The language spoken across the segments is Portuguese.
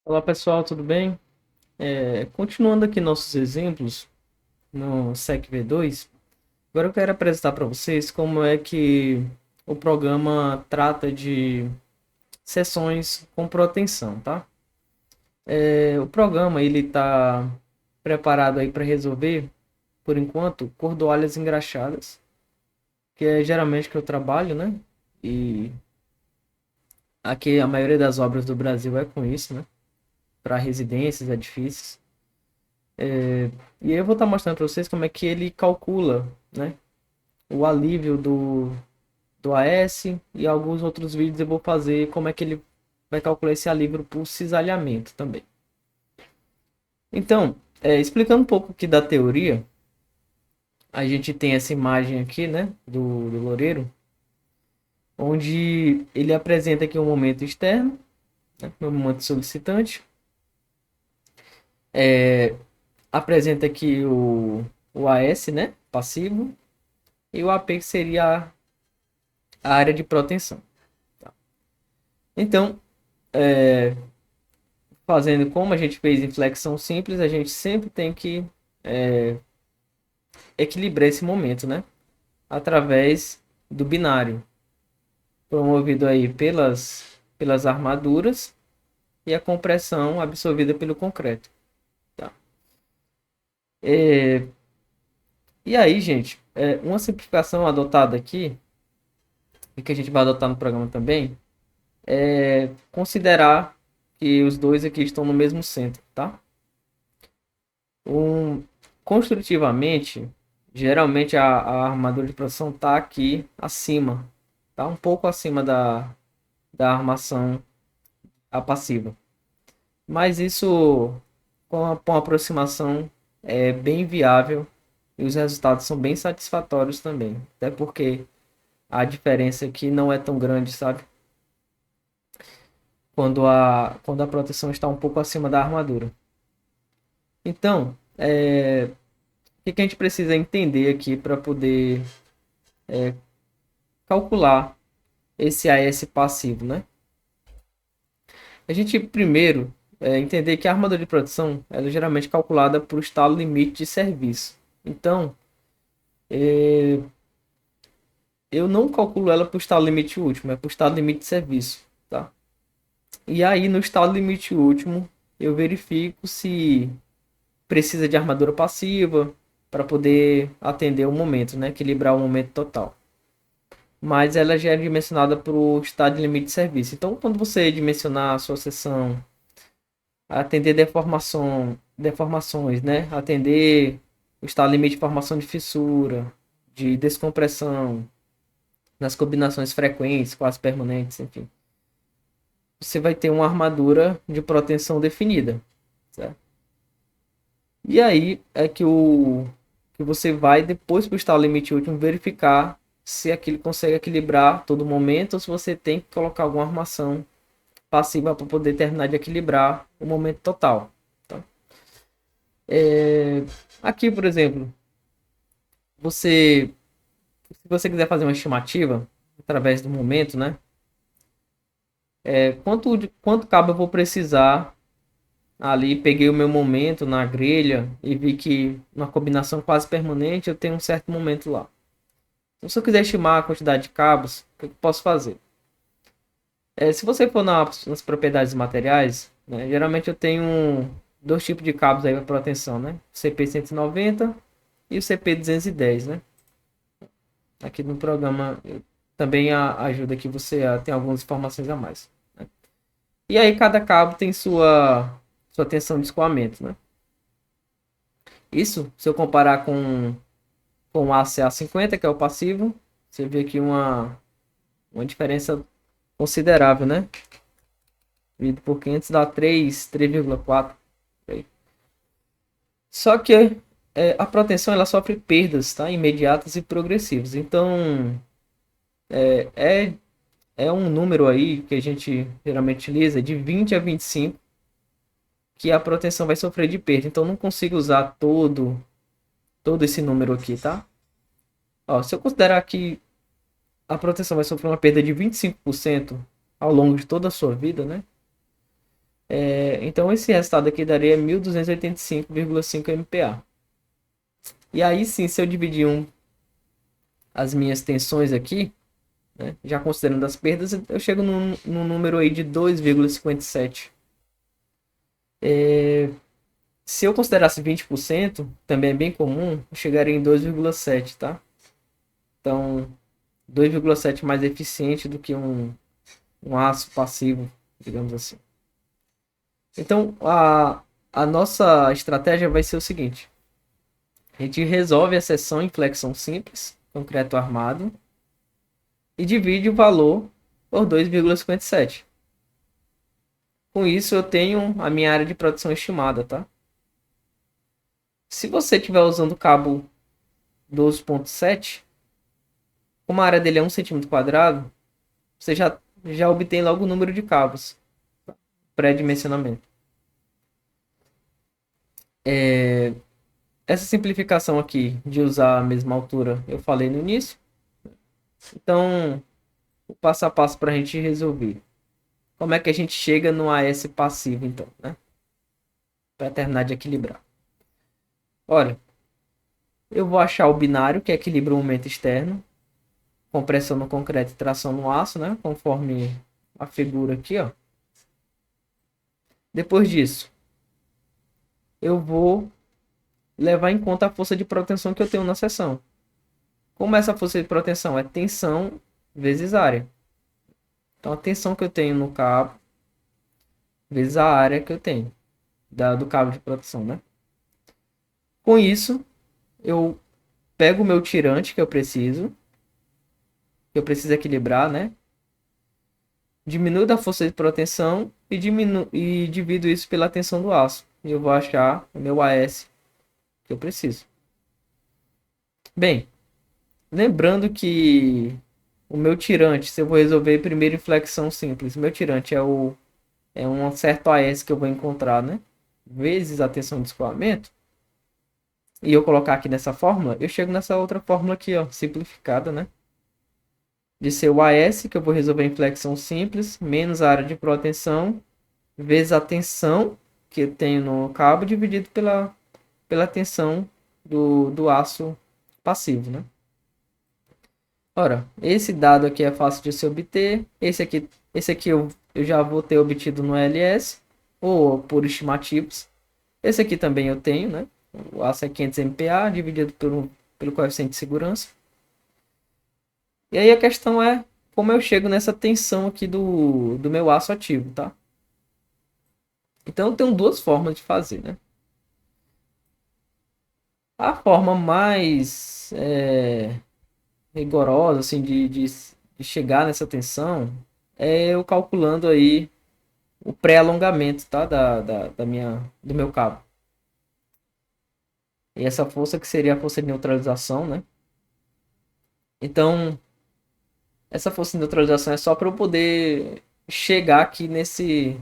Olá pessoal, tudo bem? Continuando aqui nossos exemplos no SEC V2, agora eu quero apresentar para vocês como é que o programa trata de sessões com proteção, tá? O programa ele está preparado aí para resolver, por enquanto, cordoalhas engraxadas, que é geralmente que eu trabalho, né? E aqui a maioria das obras do Brasil é com isso, né? Para residências, edifícios. E aí eu vou estar mostrando para vocês como é que ele calcula, né, o alívio do AS e alguns outros vídeos eu vou fazer como é que ele vai calcular esse alívio por cisalhamento também. Então, explicando um pouco aqui da teoria, a gente tem essa imagem aqui, né, do loureiro, onde ele apresenta aqui um momento externo, né, um momento solicitante, apresenta aqui o AS, né, passivo, e o AP que seria a área de proteção. Então, fazendo como a gente fez em flexão simples, a gente sempre tem que equilibrar esse momento, né? Através do binário, promovido aí pelas armaduras e a compressão absorvida pelo concreto. Tá? E aí, gente, uma simplificação adotada aqui, e que a gente vai adotar no programa também, é considerar que os dois aqui estão no mesmo centro, tá? Um, construtivamente, geralmente a armadura de proteção está aqui acima, tá um pouco acima da armação a passiva. Mas isso com a aproximação é bem viável e os resultados são bem satisfatórios também. Até porque a diferença aqui não é tão grande, sabe? Quando a proteção está um pouco acima da armadura. Então, o que a gente precisa entender aqui para poder calcular esse AS passivo, né? A gente primeiro entender que a armadura de produção ela é geralmente calculada por estado limite de serviço. Então, eu não calculo ela por estado limite último, é por estado limite de serviço, tá? E aí no estado limite último, eu verifico se precisa de armadura passiva para poder atender o momento, né? Equilibrar o momento total. Mas ela já é dimensionada para o estado de limite de serviço. Então, quando você dimensionar a sua seção, atender deformações, né? Atender o estado limite de formação de fissura, de descompressão, nas combinações frequentes, quase permanentes, enfim. Você vai ter uma armadura de proteção definida, certo? E aí é que você vai depois para o estado limite último verificar se aquilo consegue equilibrar todo momento ou se você tem que colocar alguma armação passiva para poder terminar de equilibrar o momento total. Tá? Aqui, por exemplo, se você quiser fazer uma estimativa através do momento, né? Quanto cabo eu vou precisar ali? Peguei o meu momento na grelha e vi que uma combinação quase permanente eu tenho um certo momento lá. Então, se eu quiser estimar a quantidade de cabos, o que eu posso fazer? Se você for nas propriedades materiais, né, geralmente eu tenho dois tipos de cabos aí para proteção, né? O CP190 e o CP210, né? Aqui no programa também ajuda que você a ter algumas informações a mais. Né? E aí cada cabo tem sua tensão de escoamento, né? Isso, se eu comparar com o ACA50, que é o passivo, você vê aqui uma diferença considerável, né? Dividido por 500 dá 3,4. Só que a proteção ela sofre perdas, tá? Imediatas e progressivas. Então, é, é um número aí que a gente geralmente utiliza de 20 a 25 que a proteção vai sofrer de perda. Então, não consigo usar todo esse número aqui, tá? Ó, se eu considerar que a proteção vai sofrer uma perda de 25% ao longo de toda a sua vida, né? Então esse resultado aqui daria 1285,5 MPa. E aí sim, se eu dividir as minhas tensões aqui, né, já considerando as perdas, eu chego num número aí de 2,57. Se eu considerasse 20%, também é bem comum, eu chegaria em 2,7, tá? Então, 2,7 mais eficiente do que um aço passivo, digamos assim. Então, a nossa estratégia vai ser o seguinte. A gente resolve a seção em flexão simples, concreto armado, e divide o valor por 2,57. Com isso, eu tenho a minha área de produção estimada, tá? Se você estiver usando o cabo 12,7, como a área dele é 1 centímetro quadrado, você já obtém logo o número de cabos pré-dimensionamento. Essa simplificação aqui de usar a mesma altura eu falei no início. Então, o passo a passo para a gente resolver. Como é que a gente chega no AS passivo, então, né? Para terminar de equilibrar. Olha, eu vou achar o binário que equilibra o momento externo, compressão no concreto e tração no aço, né? Conforme a figura aqui, ó. Depois disso, eu vou levar em conta a força de proteção que eu tenho na seção. Como essa força de proteção é tensão vezes área. Então, a tensão que eu tenho no cabo vezes a área que eu tenho do cabo de proteção, né? Com isso, eu pego o meu tirante que eu preciso equilibrar, né? Diminuo da força de proteção e divido isso pela tensão do aço. E eu vou achar o meu AS que eu preciso. Bem, lembrando que o meu tirante, se eu vou resolver primeiro em flexão simples, o meu tirante é um certo AS que eu vou encontrar, né? Vezes a tensão de escoamento. E eu colocar aqui nessa fórmula, eu chego nessa outra fórmula aqui, ó, simplificada, né? De ser o AS, que eu vou resolver em flexão simples, menos a área de proteção, vezes a tensão que eu tenho no cabo, dividido pela tensão do aço passivo, né? Ora, esse dado aqui é fácil de se obter. Esse aqui eu já vou ter obtido no LS, ou por estimativas. Esse aqui também eu tenho, né? O aço é 500 MPa, dividido pelo coeficiente de segurança. E aí a questão é como eu chego nessa tensão aqui do meu aço ativo, tá? Então eu tenho duas formas de fazer, né? A forma mais rigorosa, assim, de chegar nessa tensão é eu calculando aí o pré-alongamento, tá? Do meu cabo. E essa força que seria a força de neutralização, né? Então, essa força de neutralização é só para eu poder chegar aqui nesse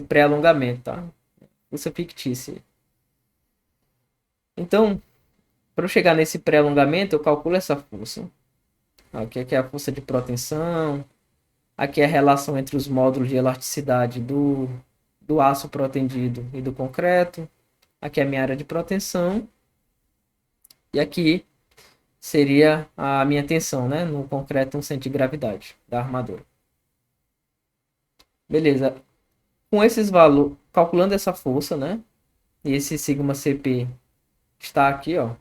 pré-alongamento, tá? Força fictícia. Então, para eu chegar nesse pré-alongamento, eu calculo essa força. Aqui é a força de proteção. Aqui é a relação entre os módulos de elasticidade do aço protendido e do concreto. Aqui é a minha área de proteção. E aqui seria a minha tensão, né? No concreto, um centro de gravidade da armadura. Beleza. Com esses valores, calculando essa força, né? E esse sigma CP está aqui, ó.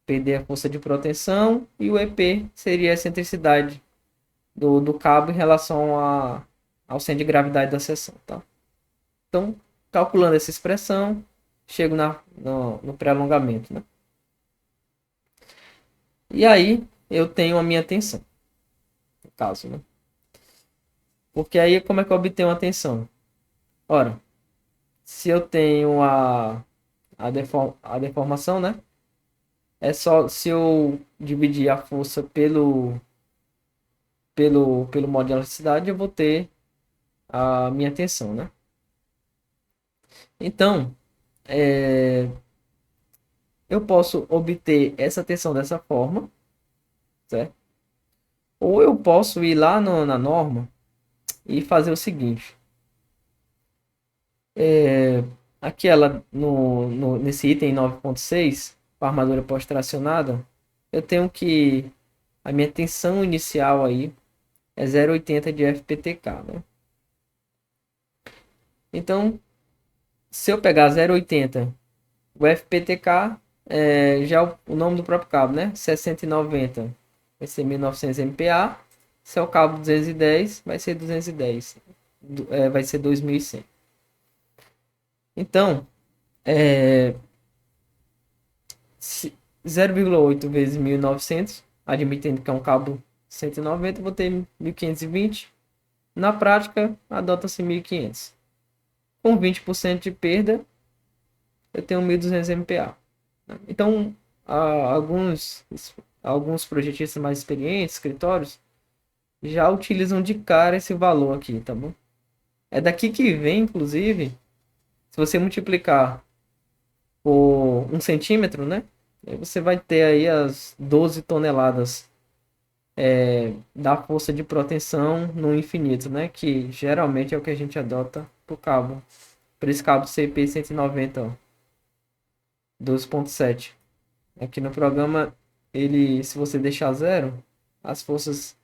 PD é a força de proteção e o EP seria a excentricidade do cabo em relação ao centro de gravidade da seção, tá? Então, calculando essa expressão, chego no pré-alongamento, né? E aí, eu tenho a minha tensão, no caso, né? Porque aí, como é que eu obtenho a tensão? Ora, se eu tenho a deformação, né? É só se eu dividir a força pelo modo de elasticidade, eu vou ter a minha tensão, né? Então, eu posso obter essa tensão dessa forma, certo? Ou eu posso ir lá na norma e fazer o seguinte. Aqui ela nesse item 9.6, com a armadura pós-tracionada, eu tenho que a minha tensão inicial aí é 0,80 de FPTK, né? Então, se eu pegar 0,80, o FPTK já é o nome do próprio cabo, né? 6090 vai ser 1900 MPa. Se é o cabo 210, vai ser 210. Vai ser 2100. Então, 0,8 vezes 1900, admitindo que é um cabo 190, vou ter 1520. Na prática, adota-se 1500. Com 20% de perda, eu tenho 1200 MPa. Então, alguns projetistas mais experientes, escritórios, já utilizam de cara esse valor aqui, tá bom? É daqui que vem, inclusive, se você multiplicar por 1 centímetro, né? Aí você vai ter aí as 12 toneladas da força de proteção no infinito, né? Que geralmente é o que a gente adota pro cabo. Por esse cabo CP190, ó, 12.7. Aqui no programa, se você deixar zero, as forças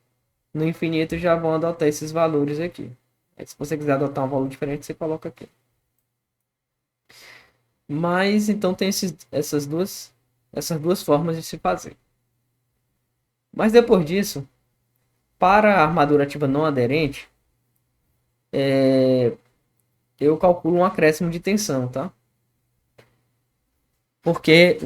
no infinito já vão adotar esses valores aqui. Aí, se você quiser adotar um valor diferente, você coloca aqui. Mas então tem essas duas formas de se fazer. Mas depois disso, para a armadura ativa não aderente, eu calculo um acréscimo de tensão, tá? Porque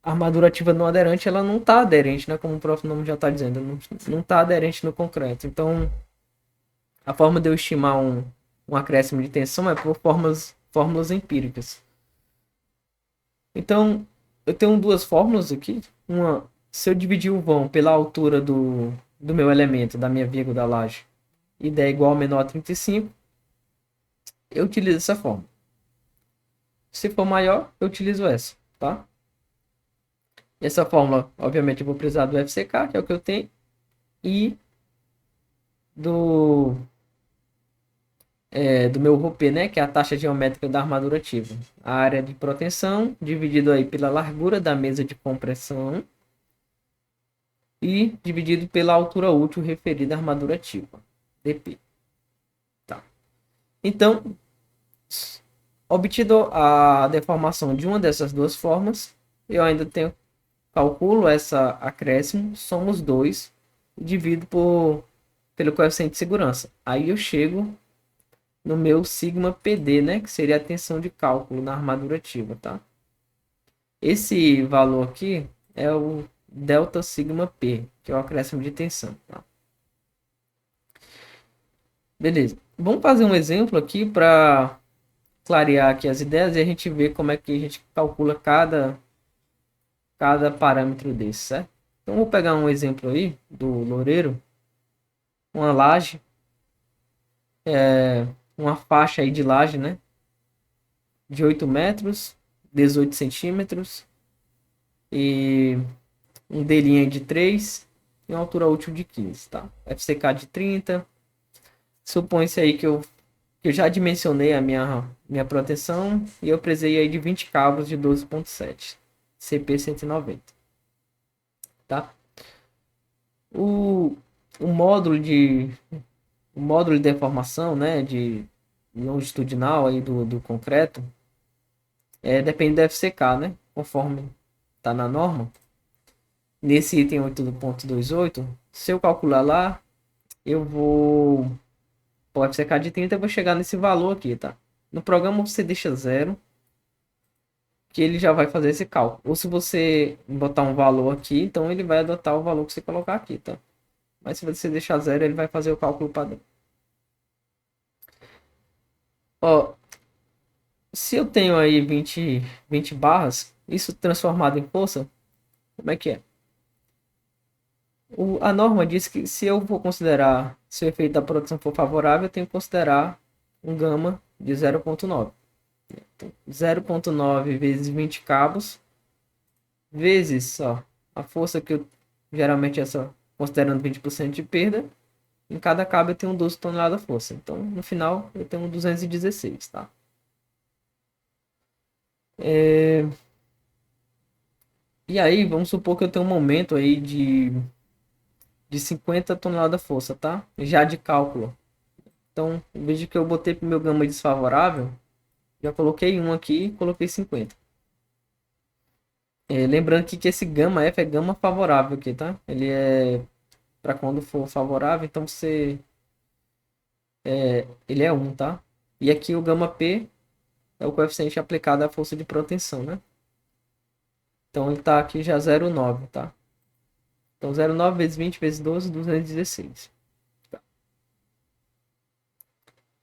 a armadura ativa não aderente, ela não está aderente, né? Como o próprio nome já está dizendo, não está aderente no concreto. Então, a forma de eu estimar um acréscimo de tensão é por fórmulas empíricas. Então, eu tenho duas fórmulas aqui. Uma, se eu dividir o vão pela altura do meu elemento, da minha vírgula da laje, e der igual ou menor a 35, eu utilizo essa fórmula. Se for maior, eu utilizo essa, tá? Essa fórmula, obviamente, eu vou precisar do FCK, que é o que eu tenho, e do meu ρP, né, que é a taxa geométrica da armadura ativa. A área de proteção, dividido aí pela largura da mesa de compressão e dividido pela altura útil referida à armadura ativa, dp. Tá. Então, obtido a deformação de uma dessas duas formas, eu ainda calculo essa acréscimo, somo os dois e divido pelo coeficiente de segurança. Aí eu chego no meu sigma PD, né, que seria a tensão de cálculo na armadura ativa, tá? Esse valor aqui é o delta sigma P, que é o acréscimo de tensão, tá? Beleza. Vamos fazer um exemplo aqui para clarear aqui as ideias e a gente ver como é que a gente calcula cada parâmetro desse, certo? Então vou pegar um exemplo aí do Loureiro, uma laje, uma faixa aí de laje, né? De 8 metros, 18 centímetros e um delinha de 3 e uma altura útil de 15, tá? FCK de 30. Supõe-se aí que eu já dimensionei a minha proteção e eu precisei aí de 20 cabos de 12.7, CP190, tá? O módulo de deformação, né, de longitudinal aí do concreto, depende do FCK, né, conforme tá na norma. Nesse item 8.28, se eu calcular lá, eu vou o FCK de 30, eu vou chegar nesse valor aqui, tá? No programa você deixa zero, que ele já vai fazer esse cálculo. Ou se você botar um valor aqui, então ele vai adotar o valor que você colocar aqui, tá? Mas se você deixar zero, ele vai fazer o cálculo padrão. Ó, se eu tenho aí 20 barras, isso transformado em força, como é que é? A norma diz que se eu for considerar, se o efeito da produção for favorável, eu tenho que considerar um gama de 0,9. Então, 0,9 vezes 20 cabos, vezes a força que eu geralmente considerando 20% de perda, Em cada cabo eu tenho 12 toneladas força. Então, no final, eu tenho 216, tá? E aí, vamos supor que eu tenho um momento aí de 50 toneladas força, tá? Já de cálculo. Então, veja que eu botei pro meu gama desfavorável. Já coloquei um aqui e coloquei 50. Lembrando que esse gama F é gama favorável aqui, tá? Ele é para quando for favorável, então ele é 1, tá? E aqui o gama P é o coeficiente aplicado à força de proteção, né? Então ele tá aqui já 0,9, tá? Então 0,9 vezes 20 vezes 12, 216. Tá.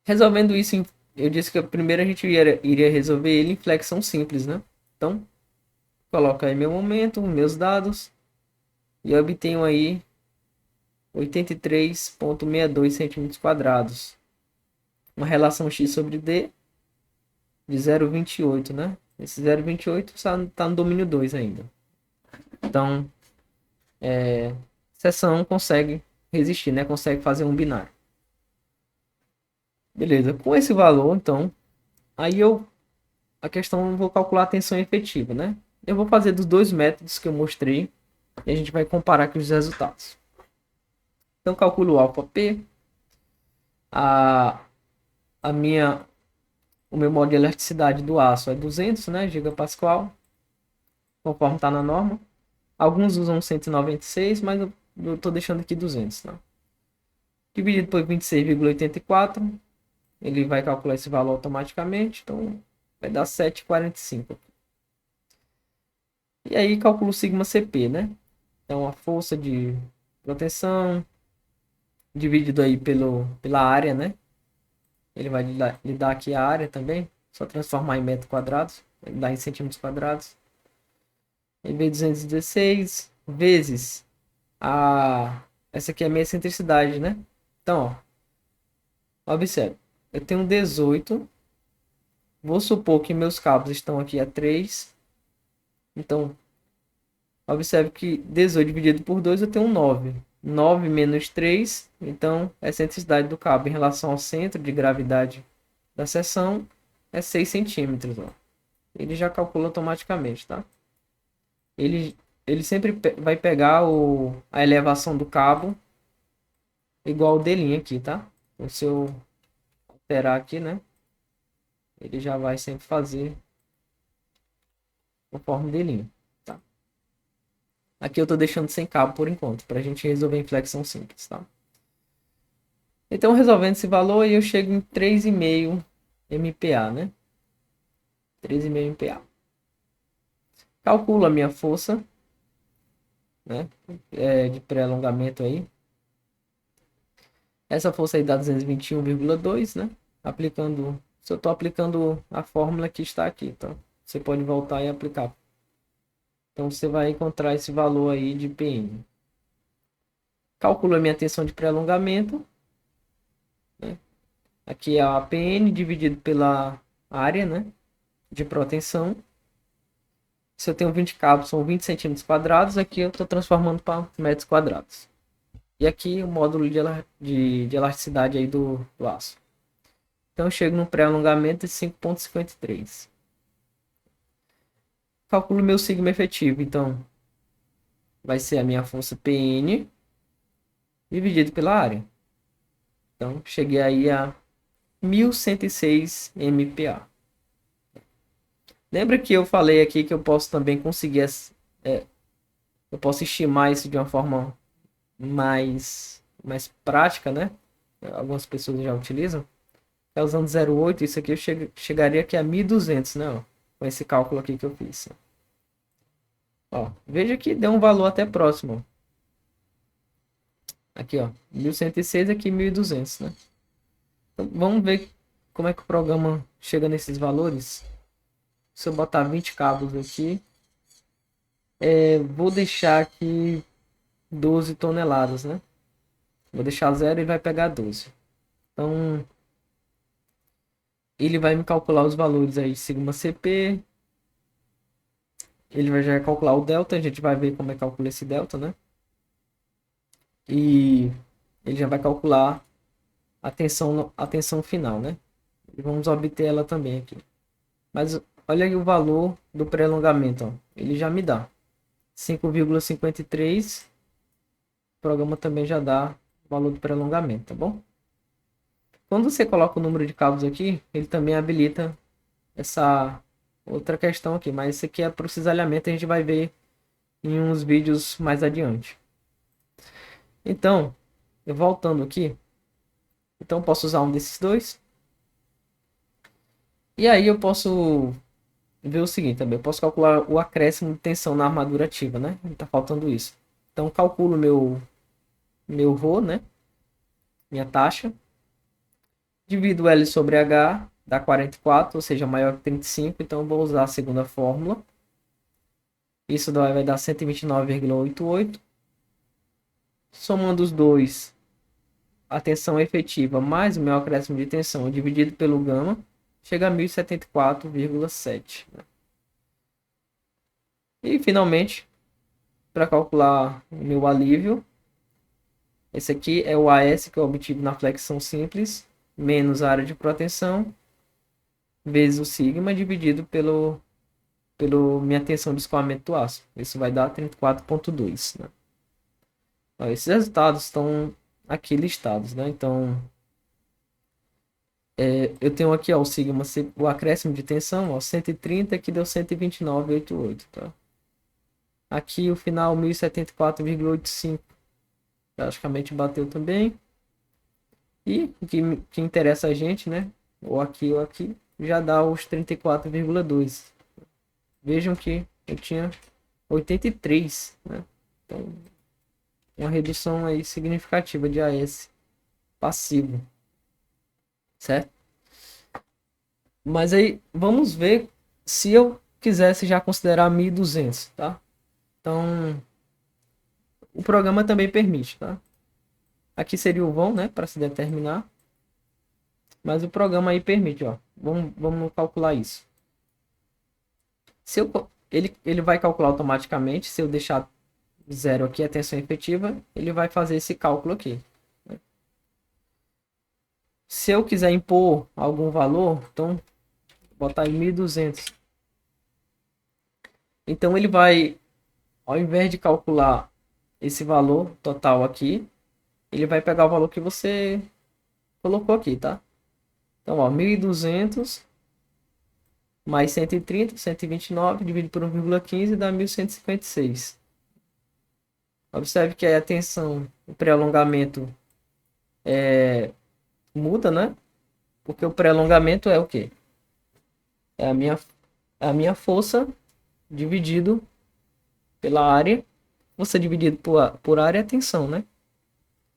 Resolvendo isso, eu disse que primeiro a gente iria resolver ele em flexão simples, né? Então, coloco aí meu momento, meus dados, e eu obtenho aí 83,62 centímetros quadrados. Uma relação x sobre d de 0,28, né? Esse 0,28 está no domínio 2 ainda. Então, seção consegue resistir, né? Consegue fazer um binário. Beleza, com esse valor, então, aí a questão eu vou calcular a tensão efetiva, né? Eu vou fazer dos dois métodos que eu mostrei e a gente vai comparar aqui os resultados. Então, calculo o alfa P, a, a minha, o meu modo de elasticidade do aço é 200, né, gigapascal, conforme está na norma. Alguns usam 196, mas eu estou deixando aqui 200, tá? Dividido por 26,84, ele vai calcular esse valor automaticamente, então vai dar 7,45. E aí calculo o sigma CP, né? Então a força de proteção dividido aí pela área, né? Ele vai lhe dar aqui a área também, só transformar em metros quadrados, ele dá em centímetros quadrados. Ele veio 216 vezes essa aqui é a minha excentricidade, né? Então, ó, observe, eu tenho 18. Vou supor que meus cabos estão aqui a 3. Então, observe que 18 dividido por 2 eu tenho 9. 9 menos 3, então a excentricidade do cabo em relação ao centro de gravidade da seção é 6 centímetros. Ó. Ele já calcula automaticamente, tá? Ele sempre vai pegar a elevação do cabo igual o dele aqui, tá? Então, se eu alterar aqui, né? Ele já vai sempre fazer conforme dele, tá? Aqui eu tô deixando sem cabo por enquanto, pra gente resolver em flexão simples, tá? Então, resolvendo esse valor, eu chego em 3,5 MPa, né? 3,5 MPa. Calculo a minha força, né? De pré-alongamento aí. Essa força aí dá 221,2, né? Aplicando, se eu estou aplicando a fórmula que está aqui, então você pode voltar e aplicar. Então você vai encontrar esse valor aí de PN. Calculo a minha tensão de pré-alongamento, né? Aqui é a PN dividido pela área, né? De proteção. Se eu tenho 20 cabos, são 20 centímetros quadrados. Aqui eu estou transformando para metros quadrados. E aqui o módulo de elasticidade aí do aço. Então eu chego no pré-alongamento de 5,53. Calculo meu sigma efetivo. Então vai ser a minha força PN dividido pela área. Então cheguei aí a 1.106 MPa. Lembra que eu falei aqui que eu posso também conseguir, eu posso estimar isso de uma forma mais prática, né? Algumas pessoas já utilizam. Usando 0,8, isso aqui eu chegaria aqui a 1.200, né? Ó, com esse cálculo aqui que eu fiz. Ó, veja que deu um valor até próximo. Aqui, ó, 1.106, aqui 1.200, né? Então, vamos ver como é que o programa chega nesses valores. Se eu botar 20 cabos aqui, vou deixar aqui 12 toneladas, né? Vou deixar 0 e vai pegar 12. Então, ele vai me calcular os valores aí de sigma CP. Ele vai já calcular o delta, a gente vai ver como é que calcula esse delta, né? E ele já vai calcular a tensão final, né? E vamos obter ela também aqui. Mas olha aí o valor do pré-alongamento, ó. Ele já me dá 5,53. O programa também já dá o valor do pré-alongamento, tá bom? Quando você coloca o número de cabos aqui, ele também habilita essa outra questão aqui. Mas isso aqui é para o cisalhamento, a gente vai ver em uns vídeos mais adiante. Então, voltando aqui, então posso usar um desses dois. E aí eu posso ver o seguinte também, eu posso calcular o acréscimo de tensão na armadura ativa, né? Tá faltando isso. Então calculo meu ρ, né? Minha taxa. Divido L sobre H, dá 44, ou seja, maior que 35, então eu vou usar a segunda fórmula. Isso vai dar 129,88. Somando os dois, a tensão efetiva mais o meu acréscimo de tensão dividido pelo gama, chega a 1074,7. E finalmente, para calcular o meu alívio, esse aqui é o AS que eu obtive na flexão simples, menos a área de proteção, vezes o sigma, dividido pelo minha tensão de escoamento do aço. Isso vai dar 34,2. Né? Ó, esses resultados estão aqui listados, né? Então, eu tenho aqui ó, o sigma, o acréscimo de tensão, ó, 130, que deu 129,88, tá? Aqui o final 1074,85. Praticamente bateu também. E o que interessa a gente, né? Ou aqui, já dá os 34,2. Vejam que eu tinha 83, né? Então, uma redução aí significativa de AS passivo, certo? Mas aí vamos ver se eu quisesse já considerar 1200, tá? Então, o programa também permite, tá? Aqui seria o vão, né, para se determinar. Mas o programa aí permite, ó. Vamos calcular isso. Se ele vai calcular automaticamente. Se eu deixar zero aqui, a tensão efetiva, ele vai fazer esse cálculo aqui. Né? Se eu quiser impor algum valor, então botar aí 1200. Então ele vai, ao invés de calcular esse valor total aqui, ele vai pegar o valor que você colocou aqui, tá? Então, ó, 1200 mais 130, 129, dividido por 1,15 dá 1156. Observe que a tensão, o pré-alongamento muda, né? Porque o pré-alongamento é o quê? É a minha força dividido pela área. Força dividido por área é tensão, né?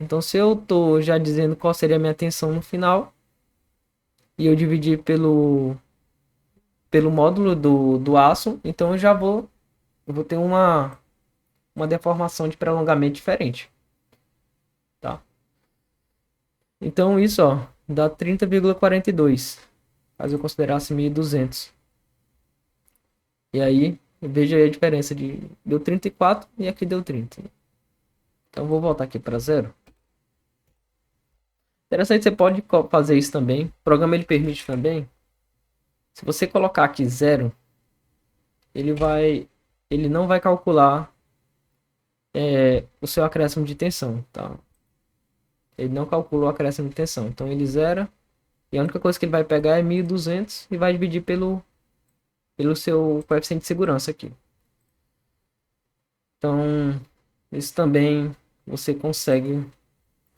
Então, se eu tô já dizendo qual seria a minha tensão no final, e eu dividir pelo módulo do aço, então eu vou ter uma deformação de prolongamento diferente, tá? Então isso, ó, dá 30,42, caso eu considerasse 1200. E aí, veja aí a diferença deu 34 e aqui deu 30. Então vou voltar aqui para zero. Interessante, você pode fazer isso também. O programa ele permite também. Se você colocar aqui zero, ele não vai calcular o seu acréscimo de tensão, tá? Ele não calcula o acréscimo de tensão, então ele zera. E a única coisa que ele vai pegar é 1200 e vai dividir pelo seu coeficiente de segurança aqui. Então, isso também você consegue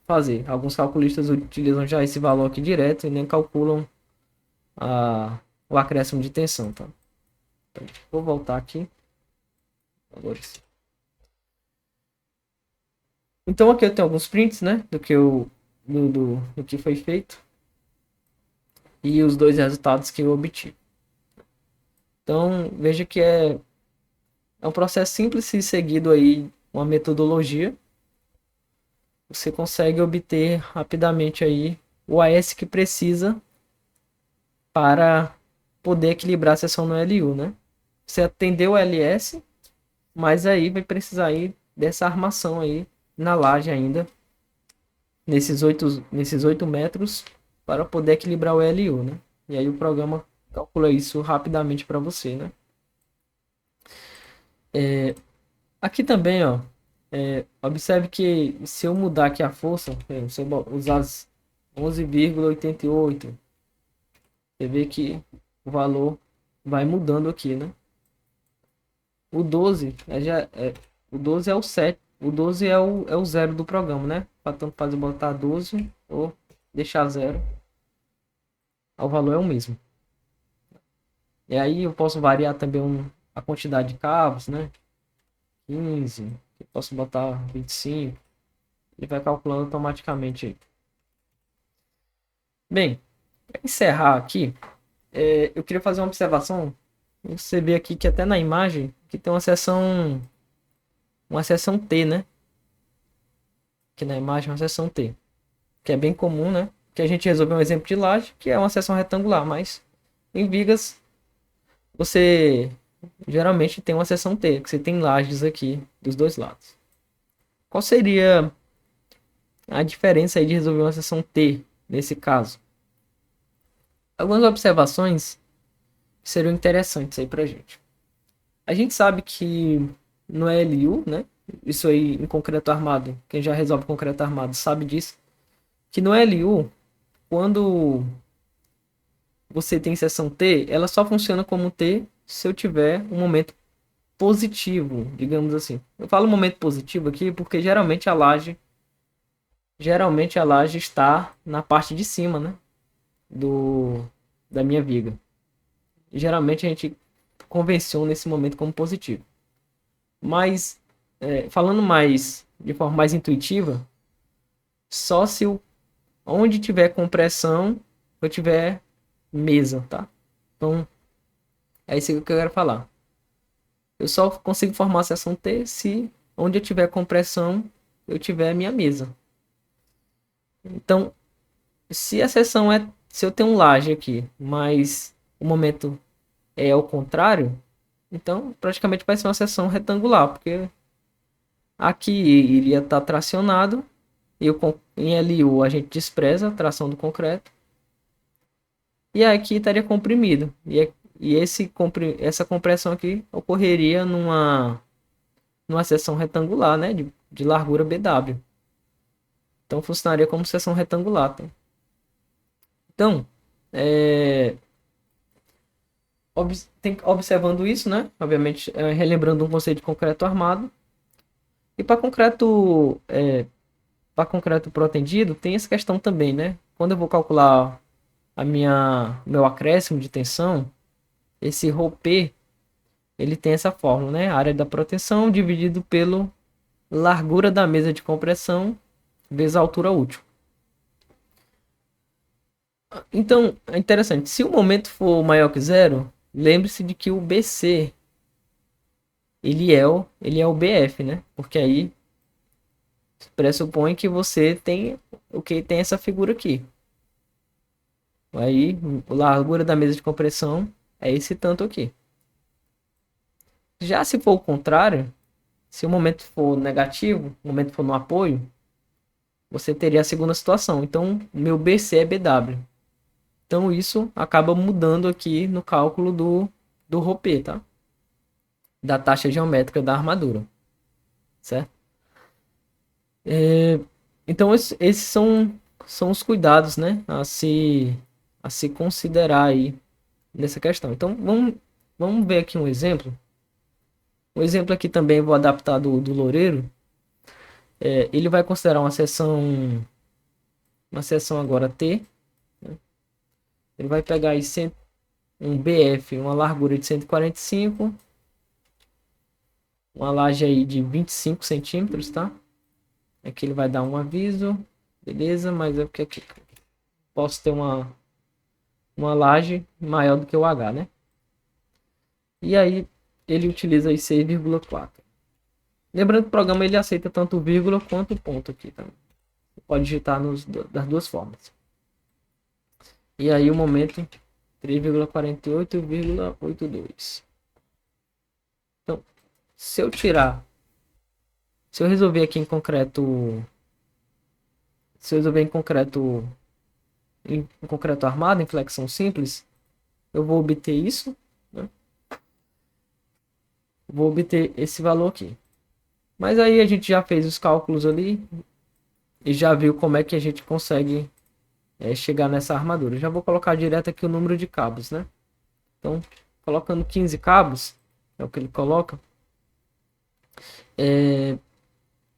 fazer. Alguns calculistas utilizam já esse valor aqui direto e nem calculam o acréscimo de tensão, tá? Então, vou voltar aqui. Valores. Então aqui eu tenho alguns prints, né, do que foi feito e os dois resultados que eu obtive. Então veja que é um processo simples e seguido aí uma metodologia. Você consegue obter rapidamente aí o AS que precisa para poder equilibrar a seção no LU, né? Você atendeu o LS, mas aí vai precisar aí dessa armação aí na laje ainda nesses 8 metros para poder equilibrar o LU, né? E aí o programa calcula isso rapidamente para você, né? Aqui também, ó, observe que se eu mudar aqui a força, se eu usar as 11,88, você vê que o valor vai mudando aqui, né? O 12 o 12 é o 7, o 12 é o zero do programa, né? Para tanto fazer botar 12 ou deixar zero, o valor é o mesmo. E aí eu posso variar também a quantidade de cabos, né? 15, eu posso botar 25, ele vai calculando automaticamente aí. Bem, para encerrar aqui, eu queria fazer uma observação. Você vê aqui que até na imagem que tem uma seção T, né? Aqui na imagem uma seção T, que é bem comum, né? Que a gente resolveu um exemplo de laje, que é uma seção retangular, mas em vigas você geralmente tem uma seção T, que você tem lajes aqui dos dois lados. Qual seria a diferença aí de resolver uma seção T nesse caso? Algumas observações seriam interessantes aí pra gente. A gente sabe que no LU, né? Isso aí em concreto armado, quem já resolve concreto armado sabe disso, que no LU, quando você tem seção T, ela só funciona como T se eu tiver um momento positivo, digamos assim. Eu falo momento positivo aqui porque geralmente a laje está na parte de cima, né, da minha viga. Geralmente a gente convenciona esse momento como positivo. Mas falando mais de forma mais intuitiva, só se onde tiver compressão eu tiver mesa, tá? Então é isso que eu quero falar. Eu só consigo formar a seção T se onde eu tiver compressão eu tiver minha mesa. Então, se eu tenho um laje aqui, mas o momento é ao contrário, então praticamente vai ser uma seção retangular, porque aqui iria estar tracionado e em LU a gente despreza a tração do concreto e aqui estaria comprimido e essa compressão aqui ocorreria numa seção retangular, né, de largura BW. Então funcionaria como seção retangular, tá? Então, observando isso, né? Obviamente, relembrando um conceito de concreto armado. E para concreto protendido, tem essa questão também, né? Quando eu vou calcular meu acréscimo de tensão, esse ρP, ele tem essa fórmula, né? A área da proteção dividido pelo largura da mesa de compressão vezes a altura útil. Então, é interessante. Se o momento for maior que zero, lembre-se de que o BC ele é o BF, né? Porque aí pressupõe que você tem essa figura aqui. Aí, a largura da mesa de compressão é esse tanto aqui. Já se for o contrário, se o momento for negativo, o momento for no apoio, você teria a segunda situação. Então, meu BC é BW. Então, isso acaba mudando aqui no cálculo do ρP, tá? Da taxa geométrica da armadura, certo? Então, esses são os cuidados, né, a se considerar aí nessa questão. Então, vamos ver aqui um exemplo. Um exemplo aqui também vou adaptar do Loureiro. Ele vai considerar uma seção agora T, né? Ele vai pegar aí um BF, uma largura de 145, uma laje aí de 25 centímetros, tá? Aqui ele vai dar um aviso, beleza, mas é porque aqui posso ter uma laje maior do que o H, né? E aí ele utiliza aí 6,4. Lembrando que o programa ele aceita tanto vírgula quanto ponto aqui, tá? Você pode digitar das duas formas. E aí o momento 3,48,82. Então, se eu resolver aqui em concreto Se eu resolver em concreto armado, em flexão simples, eu vou obter isso, né? Vou obter esse valor aqui. Mas aí a gente já fez os cálculos ali e já viu como é que a gente consegue chegar nessa armadura. Já vou colocar direto aqui o número de cabos, né? Então, colocando 15 cabos, é o que ele coloca.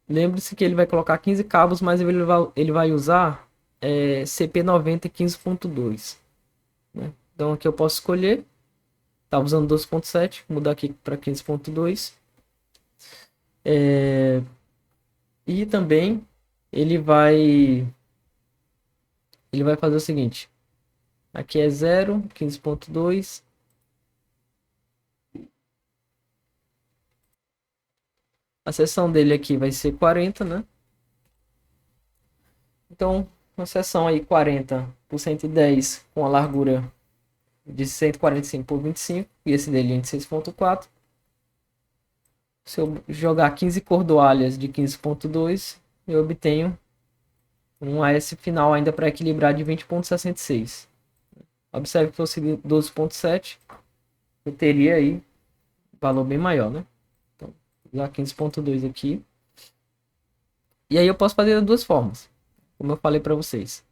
Lembre-se que ele vai colocar 15 cabos, mas ele vai usar CP90 15.2. Né? Então aqui eu posso escolher. Estava usando 12.7, mudar aqui para 15.2. E também ele vai fazer o seguinte. Aqui é 0, 15.2. A seção dele aqui vai ser 40, né? Então, uma seção aí 40 por 110 com a largura de 145 por 25 e esse dele é de 6.4. Se eu jogar 15 cordoalhas de 15.2, eu obtenho um AS final ainda para equilibrar de 20.66. Observe que fosse 12.7, eu teria aí um valor bem maior, né? Então, vou usar 15.2 aqui. E aí eu posso fazer de duas formas, como eu falei para vocês.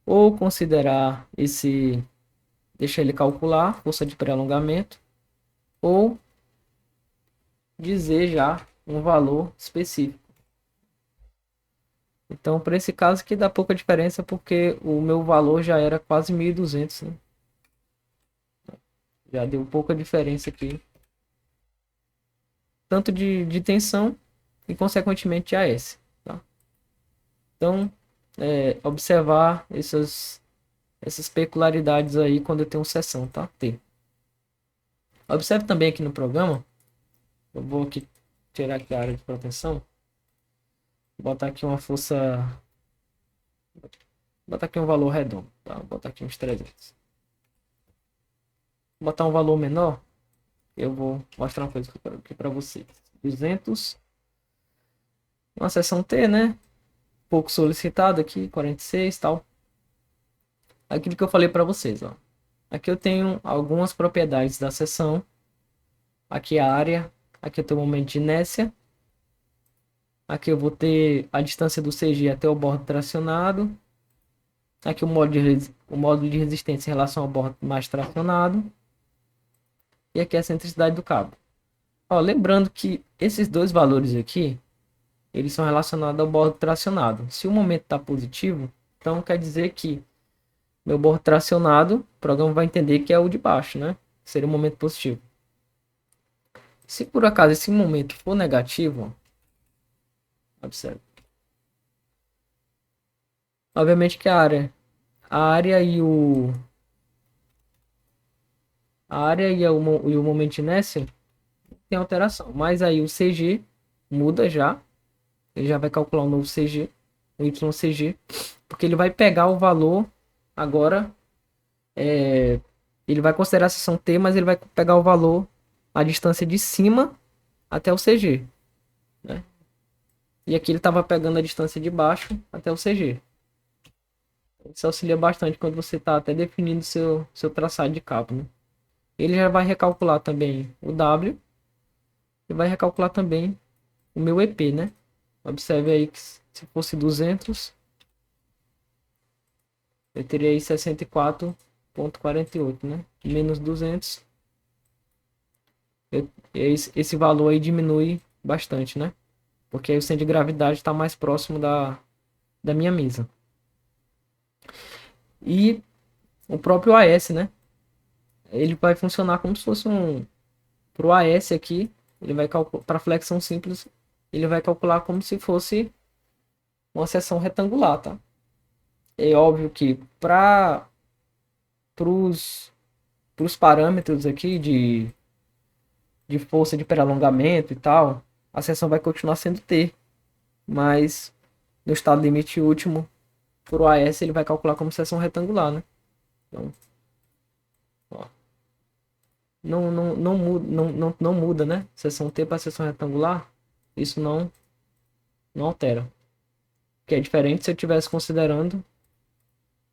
Ou considerar deixar ele calcular força de pré-alongamento, ou dizer já um valor específico. Então, para esse caso aqui dá pouca diferença porque o meu valor já era quase 1.200, né? Já deu pouca diferença aqui. Tanto de tensão e, consequentemente, de AS. Tá? Então, observar essas peculiaridades aí quando eu tenho seção, tá? T. Observe também aqui no programa. Eu vou aqui tirar aqui a área de proteção. Botar aqui uma força. Botar aqui um valor redondo. Tá? Botar aqui uns 300. Botar um valor menor. Eu vou mostrar uma coisa aqui para vocês. 200. Uma seção T, né? Pouco solicitado aqui. 46 tal. Aquilo que eu falei para vocês, ó. Aqui eu tenho algumas propriedades da seção. Aqui a área. Aqui eu tenho o momento de inércia. Aqui eu vou ter a distância do CG até o bordo tracionado. Aqui o módulo de resistência em relação ao bordo mais tracionado. E aqui a excentricidade do cabo. Ó, lembrando que esses dois valores aqui, eles são relacionados ao bordo tracionado. Se o momento está positivo, então quer dizer que meu bordo tracionado, o programa vai entender que é o de baixo, né? Seria o momento positivo. Se por acaso esse momento for negativo, observe. Obviamente que a área e o momento de inércia tem alteração, mas aí o CG muda já. Ele já vai calcular um novo CG, o YCG, porque ele vai pegar o valor agora. Ele vai considerar a seção T, mas ele vai pegar o valor, a distância de cima até o CG, né? E aqui ele estava pegando a distância de baixo até o CG. Isso auxilia bastante quando você está até definindo seu traçado de cabo, né? Ele já vai recalcular também o W e vai recalcular também o meu EP, né? Observe aí que se fosse 200, eu teria aí 64,48, né? Menos 200, esse valor aí diminui bastante, né? Porque aí o centro de gravidade está mais próximo da minha mesa. E o próprio AS, né? Ele vai funcionar como se fosse para o AS aqui, ele vai calcular para flexão simples, ele vai calcular como se fosse uma seção retangular, tá? É óbvio que para os parâmetros aqui de força de prolongamento e tal, a seção vai continuar sendo T, mas no estado limite último, por AS ele vai calcular como seção retangular, né? Então, ó, não muda, né? Seção T para seção retangular, isso não altera. Ok? que é diferente se eu estivesse considerando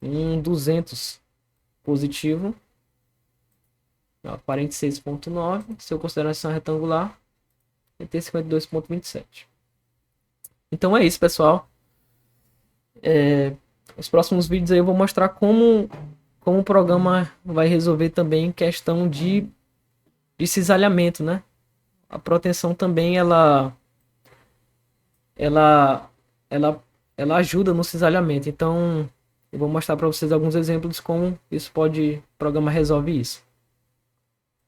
um 200 positivo, 46,9. Se eu considerar essa retangular, vai ter 52,27. Então é isso, pessoal. Os próximos vídeos aí eu vou mostrar como o programa vai resolver também questão de cisalhamento, né? A proteção também ela ela ela ajuda no cisalhamento. Então eu vou mostrar para vocês alguns exemplos de como o programa resolve isso.